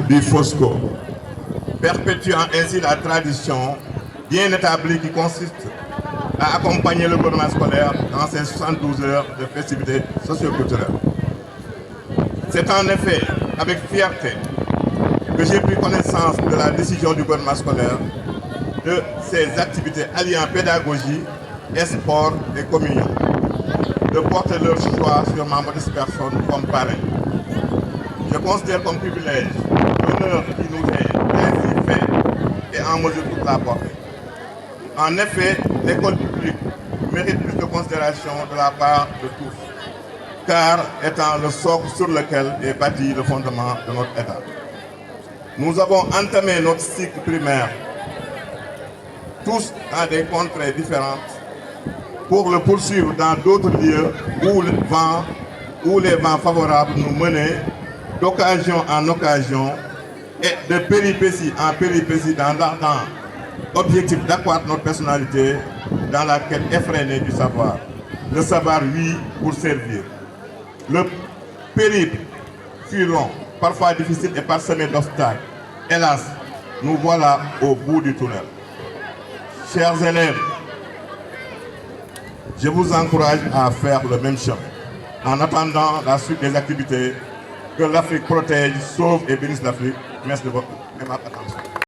du FOSCO, perpétuant ainsi la tradition bien établie qui consiste à accompagner le gouvernement scolaire dans ses 72 heures de festivités socioculturelles. C'est en effet avec fierté que j'ai pris connaissance de la décision du gouvernement scolaire de ces activités alliant pédagogie, sport et communion, de porter leur choix sur ma modeste personne comme parrain. Je considère comme privilège l'honneur qui nous est ainsi fait et en mesure toute la portée. En effet, l'école publique mérite plus de considération de la part de tous, car étant le socle sur lequel est bâti le fondement de notre État. Nous avons entamé notre cycle primaire, tous dans des contrées différentes, pour le poursuivre dans d'autres lieux où les vents favorables nous menaient d'occasion en occasion et de péripétie en péripétie dans l'ardent objectif d'accroître notre personnalité dans la quête effrénée du savoir. Le savoir, oui, pour servir. Le périple fut long, parfois difficile et parsemé d'obstacles. Hélas, nous voilà au bout du tunnel. Chers élèves, je vous encourage à faire le même chemin. En attendant la suite des activités, que l'Afrique protège, sauve et bénisse l'Afrique. Merci de votre attention.